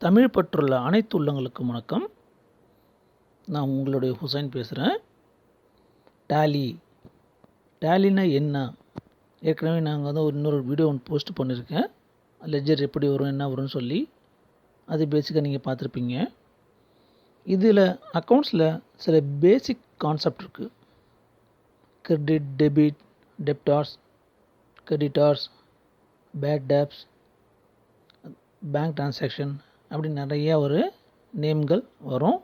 தமிழ் பற்றுள்ள அனைத்து உள்ளங்களுக்கும் வணக்கம். நான் உங்களுடைய ஹுசைன் பேசுகிறேன். டேலினா என்ன? ஏற்கனவே நாங்கள் இன்னொரு வீடியோ ஒன்று போஸ்ட் பண்ணியிருக்கேன். லெட்ஜர் எப்படி வரும், என்ன வரும்னு சொல்லி. அது பேசிக்காக நீங்கள் பார்த்துருப்பீங்க. இதில் அக்கௌண்ட்ஸில் சில பேசிக் கான்செப்ட் இருக்குது. Credit, debit, debtors, creditors, bad debts, bank transaction அப்படி நிறையா ஒரு நேம்கள் வரும்.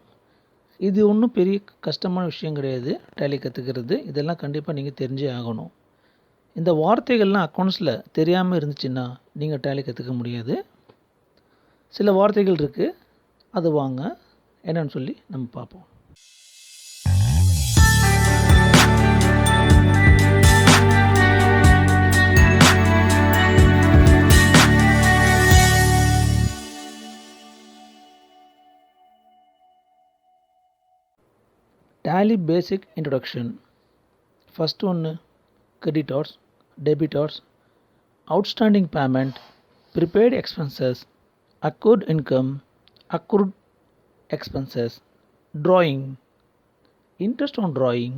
இது ஒன்றும் பெரிய கஷ்டமான விஷயம் கிடையாது. டேலி கற்றுக்கிறது இதெல்லாம் கண்டிப்பாக நீங்கள் தெரிஞ்சே ஆகணும். இந்த வார்த்தைகள்லாம் அக்கௌண்ட்ஸில் தெரியாமல் இருந்துச்சுன்னா நீங்கள் டேலி கற்றுக்க முடியாது. சில வார்த்தைகள் இருக்குது, அது வாங்க என்னன்னு சொல்லி நம்ம பார்ப்போம். Tally basic introduction. First one, creditors, debitors, outstanding payment, prepaid expenses, accrued income, accrued expenses, drawing, interest on drawing,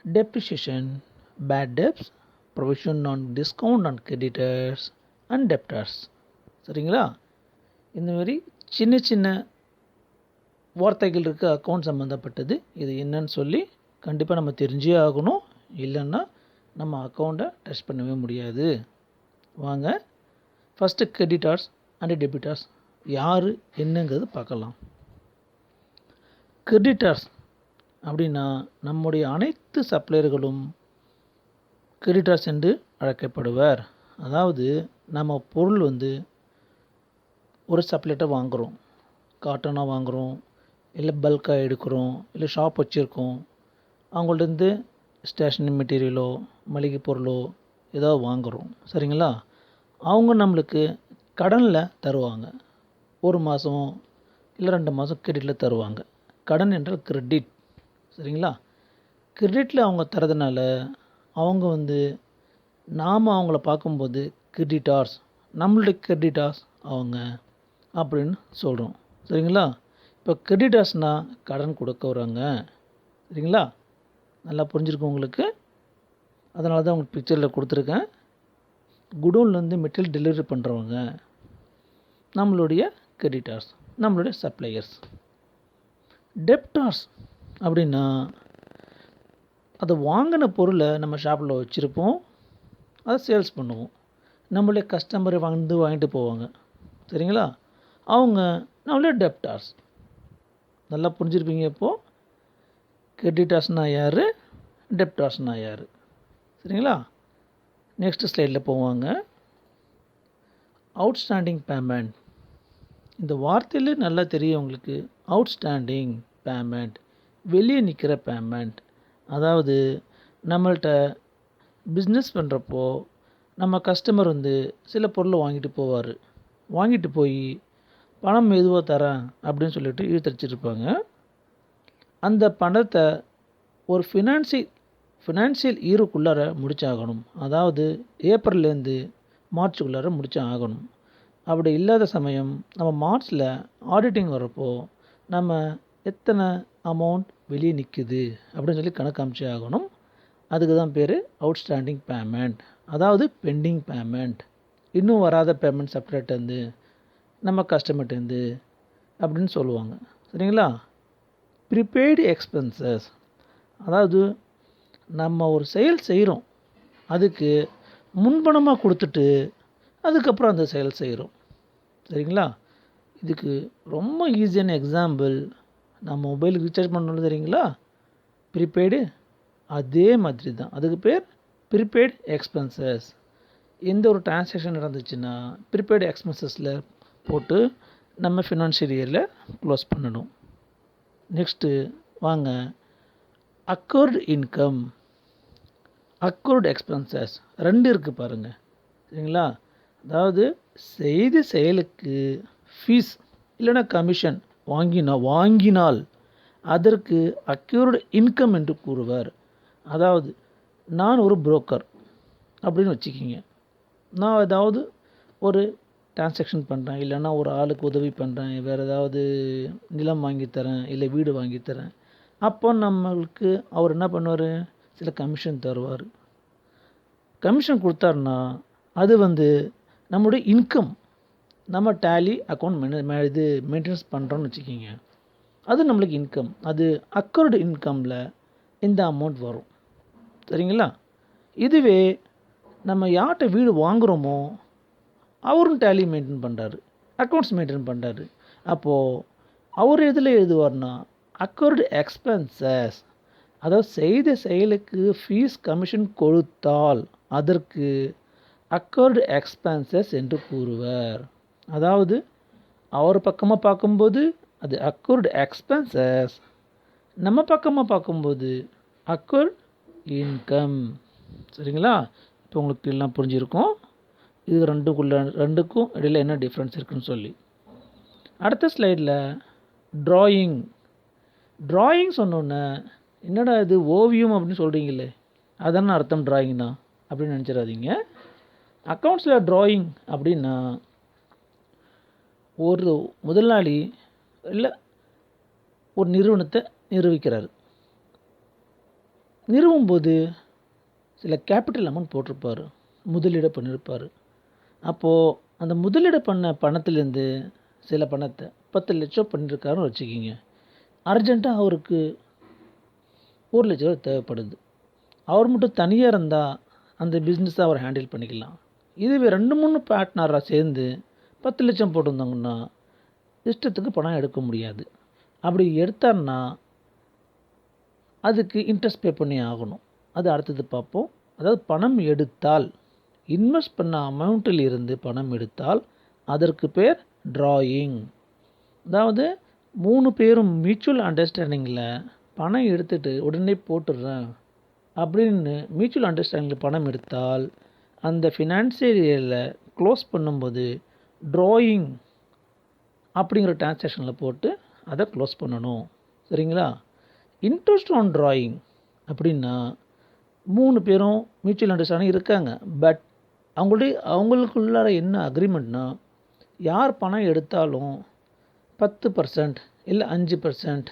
depreciation, bad debts, provision on discount on creditors and debtors. சரிங்களா? இந்த மாதிரி சின்ன சின்ன வார்த்தைகள் இருக்குது அக்கௌண்ட் சம்மந்தப்பட்டது. இது என்னன்னு சொல்லி கண்டிப்பாக நம்ம தெரிஞ்சே ஆகணும். இல்லைன்னா நம்ம அக்கௌண்ட்டை டச் பண்ணவே முடியாது. வாங்க ஃபஸ்ட்டு கிரெடிட்டார்ஸ் அண்ட் டெபிட்டார்ஸ் யார் என்னங்கிறது பார்க்கலாம். கிரெடிட்டார்ஸ் அப்படின்னா நம்முடைய அனைத்து சப்ளையர்களும் கிரெடிட்டார்ஸ் என்று அழைக்கப்படுவர். அதாவது நம்ம பொருள் ஒரு சப்ளையர்கிட்ட வாங்குகிறோம், காட்டனாக வாங்குகிறோம், இல்லை பல்காக எடுக்கிறோம், இல்லை ஷாப் வச்சுருக்கோம், அவங்கள்டேருந்து ஸ்டேஷ்னரி மெட்டீரியலோ மளிகை பொருளோ ஏதோ வாங்குகிறோம். சரிங்களா? அவங்க நம்மளுக்கு கடனில் தருவாங்க. 1 மாதம் இல்லை 2 மாதம் கிரெடிட்டில் தருவாங்க. கடன் என்றால் கிரெடிட். சரிங்களா? கிரெடிட்டில் அவங்க தரதுனால அவங்க நாம் அவங்கள பார்க்கும்போது கிரெடிட்டார்ஸ், நம்மளுடைய கிரெடிட்டார்ஸ் அவங்க அப்படின்னு சொல்கிறோம். சரிங்களா? இப்போ கிரெடிட்டார்ஸ்னால் கடன் கொடுக்க வராங்க. சரிங்களா? நல்லா புரிஞ்சிருக்கு உங்களுக்கு. அதனால தான் உங்களுக்கு பிக்சரில் கொடுத்துருக்கேன். குடோன்லேருந்து மெட்டீரியல் டெலிவரி பண்ணுறவங்க நம்மளுடைய கிரெடிட்டார்ஸ், நம்மளுடைய சப்ளையர்ஸ். டெப்டார்ஸ் அப்படின்னா அதை வாங்கின பொருளை நம்ம ஷாப்பில் வச்சுருப்போம், அதை சேல்ஸ் பண்ணுவோம். நம்மளுடைய கஸ்டமரை வாங்கிட்டு போவாங்க. சரிங்களா? அவங்க நம்மளுடைய டெப்டார்ஸ். நல்லா புரிஞ்சுருப்பீங்க. இப்போது கிரெடிட்டார்ஸ்னால் யார், டெப்டார்ஸ்னால் யார்? சரிங்களா? நெக்ஸ்ட் ஸ்லைடில் போவாங்க. Outstanding payment. இந்த வார்த்தையில் நல்லா தெரியும் உங்களுக்கு. அவுட்ஸ்டாண்டிங் பேமெண்ட், வெளியே நிற்கிற பேமெண்ட். அதாவது நம்மள்கிட்ட பிஸ்னஸ் பண்ணுறப்போ நம்ம கஸ்டமர் சில பொருளை வாங்கிட்டு போவார். வாங்கிட்டு போய் பணம் மெதுவாக தரேன் அப்படின்னு சொல்லிட்டு இழுத்தடிச்சிருப்பாங்க. அந்த பணத்தை ஒரு ஃபினான்ஷியல் இயருக்குள்ளார முடிச்சாகணும். அதாவது ஏப்ரல்லேருந்து மார்ச்சுக்குள்ளார முடிச்சாகணும். அப்படி இல்லாத சமயம் நம்ம மார்ச்சில் ஆடிட்டிங் வரப்போ நம்ம எத்தனை அமௌண்ட் வெளியே நிற்குது அப்படின்னு சொல்லி கணக்கு அமைச்சே ஆகணும். அதுக்கு தான் பேர் அவுட்ஸ்டாண்டிங் பேமெண்ட், அதாவது பெண்டிங் பேமெண்ட். இன்னும் வராத பேமெண்ட் செப்பரேட் நம்ம கஸ்டமர்ட்டேருந்து அப்படின்னு சொல்லுவாங்க. சரிங்களா? ப்ரீபெய்டு எக்ஸ்பென்சஸ், அதாவது நம்ம ஒரு செயல் செய்கிறோம், அதுக்கு முன்பணமாக கொடுத்துட்டு அதுக்கப்புறம் அந்த செயல் செய்கிறோம். சரிங்களா? இதுக்கு ரொம்ப ஈஸியான எக்ஸாம்பிள், நம்ம மொபைலுக்கு ரீசார்ஜ் பண்ணணும் தெரியுங்களா, ப்ரீபெய்டு. அதே மாதிரி தான் அதுக்கு பேர் ப்ரீபெய்டு எக்ஸ்பென்சஸ். எந்த ஒரு டிரான்சாக்ஷன் நடந்துச்சுன்னா ப்ரீபெய்டு எக்ஸ்பென்சஸில் போட்டு நம்ம ஃபினான்ஷியல் இயரில் க்ளோஸ் பண்ணணும். நெக்ஸ்ட்டு வாங்க அக்கர்டு இன்கம், அக்கர்டு எக்ஸ்பென்சஸ். 2 இருக்குது பாருங்கள். சரிங்களா? அதாவது செய்த செயலுக்கு ஃபீஸ் இல்லைன்னா கமிஷன் வாங்கினால் அதற்கு அக்யூர்டு இன்கம் என்று கூறுவர். அதாவது நான் ஒரு புரோக்கர் அப்படின்னு வச்சுக்கிங்க. நான் ஏதாவது ஒரு டிரான்சாக்ஷன் பண்ணுறேன், இல்லைன்னா ஒரு ஆளுக்கு உதவி பண்ணுறேன், வேறு ஏதாவது நிலம் வாங்கி தரேன், இல்லை வீடு வாங்கி தரேன், அப்போ நம்மளுக்கு அவர் என்ன பண்ணுவார், சில கமிஷன் தருவார். கமிஷன் கொடுத்தாருன்னா அது நம்மளுடைய இன்கம், நம்ம டேலி அக்கௌண்ட் இது மெயின்டெனன்ஸ் பண்ணுறோன்னு வச்சுக்கிங்க, அது நம்மளுக்கு இன்கம். அது அக்கர்டு இன்கமில் இந்த அமௌண்ட் வரும். சரிங்களா? இதுவே நம்ம யார்கிட்ட வீடு வாங்குகிறோமோ அவரும் டேலி மெயின்டைன் பண்ணுறாரு, அக்கௌண்ட்ஸ் மெயின்டைன் பண்ணுறாரு. அப்போது அவர் எதில் எழுதுவார்னா அக்கர்டு எக்ஸ்பென்சஸ், அதாவது செய்த செயலுக்கு ஃபீஸ் கமிஷன் கொடுத்தால் அதற்கு அக்கர்டு எக்ஸ்பென்சஸ் என்று கூறுவர். அதாவது அவர் பக்கமாக பார்க்கும்போது அது அக்கர்டு எக்ஸ்பென்சஸ், நம்ம பக்கமாக பார்க்கும்போது அக்கர்டு இன்கம். சரிங்களா? இப்போ உங்களுக்கு எல்லாம் புரிஞ்சிருக்கும் இது ரெண்டுக்கும் இடையில் என்ன டிஃப்ரென்ஸ் இருக்குன்னு சொல்லி. அடுத்த ஸ்லைடில் ட்ராயிங் சொன்னோன்னே என்னடா இது ஓவியம் அப்படின்னு சொல்கிறீங்களே, அதான அர்த்தம் ட்ராயிங்னா அப்படின்னு நினச்சிடாதீங்க. அக்கௌண்ட்ஸில் ட்ராயிங் அப்படின்னா ஒரு முதலாளி இல்லை ஒரு நிறுவனத்தை நிறுவிக்கிறார். நிறுவும்போது சில கேபிட்டல் அமௌண்ட் போட்டிருப்பார், முதலீடு பண்ணியிருப்பார். அப்போது அந்த முதலீடு பண்ண பணத்துலேருந்து சில பணத்தை 10 லட்சம் பண்ணியிருக்காருன்னு வச்சுக்கிங்க. அர்ஜெண்ட்டாக அவருக்கு 1 லட்ச ரூபா தேவைப்படுது. அவர் மட்டும் தனியாக இருந்தால் அந்த பிஸ்னஸை அவர் ஹேண்டில் பண்ணிக்கலாம். இதுவே 2-3 பார்ட்னராக சேர்ந்து 10 லட்சம் போட்டிருந்தாங்கன்னா இஷ்டத்துக்கு பணம் எடுக்க முடியாது. அப்படி எடுத்தார்னா அதுக்கு இன்ட்ரெஸ்ட் பே பண்ணி ஆகணும். அது அடுத்தது பார்ப்போம். அதாவது பணம் எடுத்தால், இன்வெஸ்ட் பண்ண அமௌண்ட்டில் இருந்து பணம் எடுத்தால் அதற்கு பேர் ட்ராயிங். அதாவது 3 பேரும் மியூச்சுவல் அண்டர்ஸ்டாண்டிங்கில் பணம் எடுத்துகிட்டு உடனே போட்டுடுறேன் அப்படின்னு மியூச்சுவல் அண்டர்ஸ்டாண்டிங்கில் பணம் எடுத்தால் அந்த ஃபினான்சியல் இயரில் க்ளோஸ் பண்ணும்போது ட்ராயிங் அப்படிங்கிற டிரான்சாக்ஷனில் போட்டு அதை க்ளோஸ் பண்ணணும். சரிங்களா? இன்ட்ரெஸ்ட் ஆன் ட்ராயிங் அப்படின்னா 3 பேரும் மியூச்சுவல் அண்டர்ஸ்டாண்டிங் இருக்காங்க. பட் அவங்களுக்குள்ளார என்ன அக்ரிமெண்ட்னா, யார் பணம் எடுத்தாலும் 10% இல்லை 5%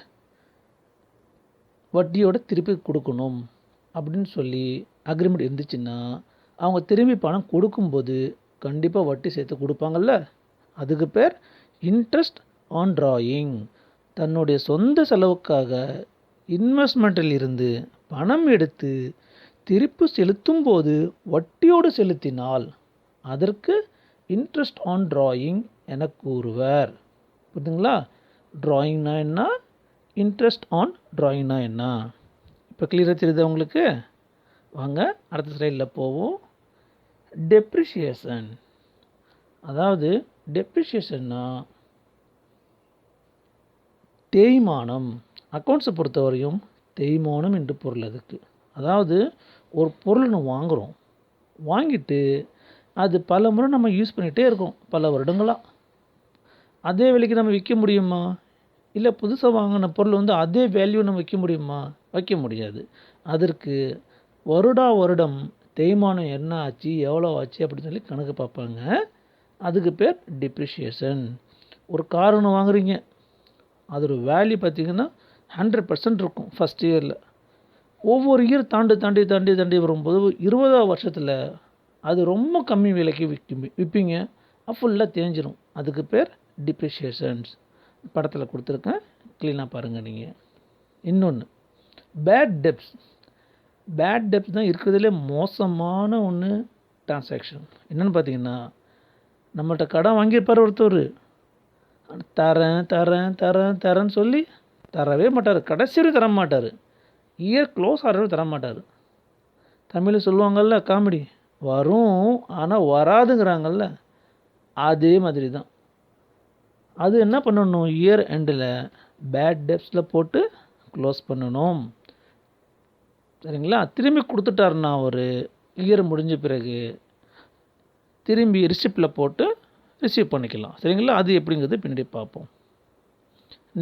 வட்டியோட திருப்பி கொடுக்கணும் அப்படின்னு சொல்லி அக்ரிமெண்ட் இருந்துச்சுன்னா அவங்க திரும்பி பணம் கொடுக்கும்போது கண்டிப்பாக வட்டி சேர்த்து கொடுப்பாங்கல்ல, அதுக்கு பேர் இன்ட்ரெஸ்ட் ஆன் ட்ராயிங். தன்னுடைய சொந்த செலவுக்காக இன்வெஸ்ட்மெண்ட்டில் இருந்து பணம் எடுத்து திருப்பி செலுத்தும் போது வட்டியோடு செலுத்தினால் அதற்கு இன்ட்ரெஸ்ட் ஆன் ட்ராயிங் என கூறுவர். புரியுதுங்களா? ட்ராயிங்னா என்ன, இன்ட்ரெஸ்ட் ஆன் ட்ராயிங்னா என்ன, இப்போ கிளியராக தெரியுது உங்களுக்கு? வாங்க அடுத்த ஸ்லைடில் போவோம். டெப்ரிஷியேஷன். அதாவது டெப்ரிஷியேஷன்னா தேய்மானம். அக்கௌண்ட்ஸை பொறுத்தவரையும் தேய்மானம் என்று பொருள் அதுக்கு. அதாவது ஒரு பொருள் நம்ம வாங்குகிறோம், வாங்கிட்டு அது பல முறை நம்ம யூஸ் பண்ணிகிட்டே இருக்கோம் பல வருடங்களாக. அதே விலைக்கு நம்ம விற்க முடியுமா? இல்லை புதுசாக வாங்கின பொருள் அதே வேல்யூ நம்ம விற்க முடியுமா? வைக்க முடியாது. அதற்கு வருடம் தேய்மானம் என்ன ஆச்சு, எவ்வளோ ஆச்சு அப்படின்னு சொல்லி கணக்கு பார்ப்பாங்க. அதுக்கு பேர் டிப்ரிஷியேஷன். ஒரு கார் ஒன்று வாங்குறீங்க, அதோட வேல்யூ பார்த்திங்கன்னா 100% இருக்கும் ஃபஸ்ட் இயரில். ஒவ்வொரு இயர் தாண்டி வரும்போது 20ஆவது வருஷத்தில் அது ரொம்ப கம்மி விலைக்கு விற்பீங்க, ஃபுல்லாக தேஞ்சிரும். அதுக்கு பேர் டிப்ரிஷியேஷன்ஸ். படத்தில் கொடுத்துருக்கேன், க்ளீனாக பாருங்கள் நீங்கள். இன்னொன்று பேட் டெப்ஸ் தான் இருக்கிறதுலே மோசமான ஒன்று டிரான்சாக்ஷன். என்னென்னு பார்த்தீங்கன்னா, நம்மள்கிட்ட கடன் வாங்கியிருப்பார் ஒருத்தர், தரேன்னு சொல்லி தரவே மாட்டார், கடைசி வரை தர மாட்டார், இயர் க்ளோஸ் ஆகிறவரை தர மாட்டார். தமிழில் சொல்லுவாங்கள்ல காமெடி, வரும் ஆனால் வராதுங்கிறாங்கல்ல, அதே மாதிரி தான். அது என்ன பண்ணணும், இயர் எண்டில் பேட் டெப்ஸில் போட்டு க்ளோஸ் பண்ணணும். சரிங்களா? திரும்பி கொடுத்துட்டாருன்னா ஒரு இயர் முடிஞ்ச பிறகு திரும்பி ரிசிப்டில் போட்டு ரிசீவ் பண்ணிக்கலாம். சரிங்களா? அது எப்படிங்கிறது பின்னாடி பார்ப்போம்.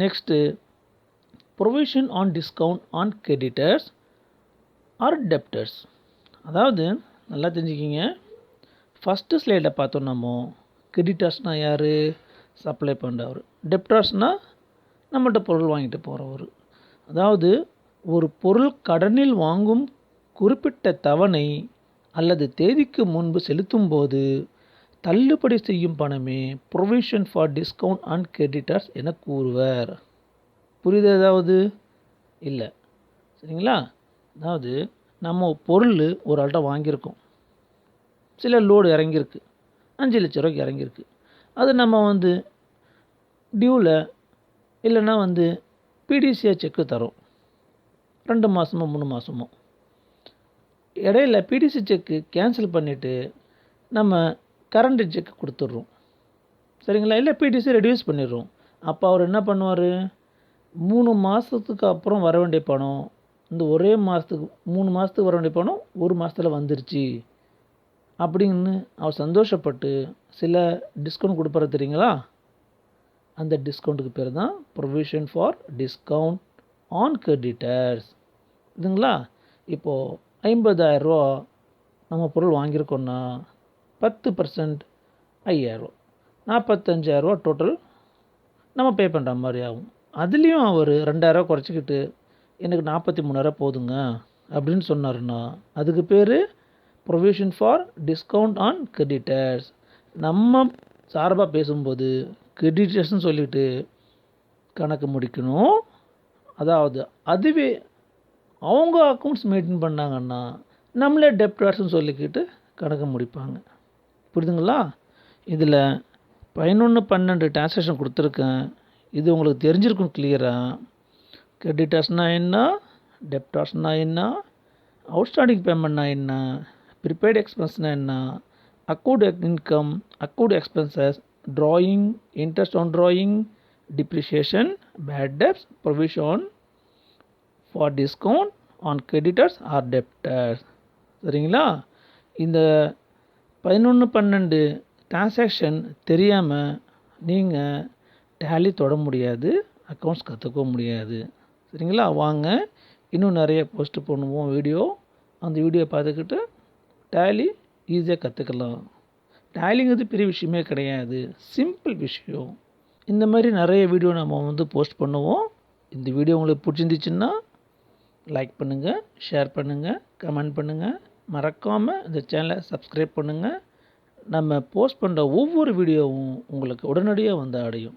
Next provision on discount on creditors or debtors. அதாவது நல்லா தெரிஞ்சுக்கிங்க, ஃபஸ்ட்டு ஸ்லைடில் பார்த்தோம் நம்ம கிரெடிட்டர்ஸ்னால் யார்? சப்ளை பண்ணுறவர். டெப்டார்ஸ்னால் நம்மகிட்ட பொருள் வாங்கிட்டு போகிறவர். அதாவது ஒரு பொருள் கடனில் வாங்கும் குறிப்பிட்ட தவணை அல்லது தேதிக்கு முன்பு செலுத்தும் போது தள்ளுபடி செய்யும் பணமே provision for discount and creditors என கூறுவர். புரியுது ஏதாவது? இல்லை. சரிங்களா? அதாவது நம்ம பொருள் ஒரு ஆள்கிட்ட வாங்கியிருக்கோம். சில லோடு இறங்கியிருக்கு, 5 லட்ச ரூபாய்க்கு இறங்கியிருக்கு. அது நம்ம டியூவில் இல்லைன்னா பிடிசியாக செக்கு தரோம், 2 மாதமோ 3 மாதமோ. இடையில பிடிசி செக்கு கேன்சல் பண்ணிவிட்டு நம்ம கரண்ட் செக்கு கொடுத்துட்றோம். சரிங்களா? இல்லை பிடிசி ரெடியூஸ் பண்ணிடுறோம். அப்போ அவர் என்ன பண்ணுவார்? 3 மாதத்துக்கு அப்புறம் வர வேண்டிய பணம் ஒரே மாதத்துக்கு 3 மாதத்துக்கு வர வேண்டிய பணம் 1 மாதத்தில் வந்துருச்சு அப்படின்னு அவர் சந்தோஷப்பட்டு சில டிஸ்கவுண்ட் கொடுப்பாரு தெரியுங்களா? அந்த டிஸ்கவுண்ட்டுக்கு பேர் தான் provision for discount on creditors. இதுங்களா? இப்போது 50,000 நம்ம பொருள் வாங்கியிருக்கோன்னா 10% 5,000, 45,000 டோட்டல் நம்ம பே பண்ணுற மாதிரி ஆகும். அதுலேயும் அவர் 2,000 குறைச்சிக்கிட்டு எனக்கு 43,000 போதுங்க அப்படின்னு சொன்னார்னா அதுக்கு பேர் provision for discount on creditors. நம்ம சார்பாக பேசும்போது கிரெடிட்டர்ஸ்னு சொல்லிவிட்டு கணக்கு முடிக்கணும். அதாவது அதுவே அவங்க அக்கௌண்ட்ஸ் மெயின்டைன் பண்ணாங்கன்னா நம்மளே டெப்டார்ஸ்னு சொல்லிக்கிட்டு கணக்கு முடிப்பாங்க. புரியுதுங்களா? இதில் 11-12 டிரான்சாக்ஷன் கொடுத்துருக்கேன். இது உங்களுக்கு தெரிஞ்சிருக்கும் கிளியராக. கிரெடிட்டர்ஸ்னால் என்ன, டெப்டார்ஸ்னால் என்ன, அவுட்ஸ்டாண்டிங் பேமெண்ட்னால் என்ன, ப்ரிபெய்டு எக்ஸ்பென்ஸ்னால் என்ன, account income, account expenses, drawing, interest on drawing, depreciation, bad debts, provision for discount on creditors or debtors. சரிங்களா? இந்த 11-12 டிரான்சாக்ஷன் தெரியாமல் நீங்கள் டேலி தொட முடியாது, அக்கௌண்ட்ஸ் கற்றுக்க முடியாது. சரிங்களா? வாங்க இன்னும் நிறைய போஸ்ட் பண்ணுவோம் வீடியோ. அந்த வீடியோ பார்த்துக்கிட்டு டேலி ஈஸியாக கற்றுக்கலாம். டேலிங்கிறது பெரிய விஷயமே கிடையாது, சிம்பிள் விஷயம். இந்த மாதிரி நிறைய வீடியோ நம்ம போஸ்ட் பண்ணுவோம். இந்த வீடியோ உங்களுக்கு பிடிச்சிருந்துச்சுன்னா லைக் பண்ணுங்கள், ஷேர் பண்ணுங்கள், கமெண்ட் பண்ணுங்கள். மறக்காமல் இந்த சேனலை சப்ஸ்கிரைப் பண்ணுங்கள். நம்ம போஸ்ட் பண்ணுற ஒவ்வொரு வீடியோவும் உங்களுக்கு உடனடியாக அடையும்.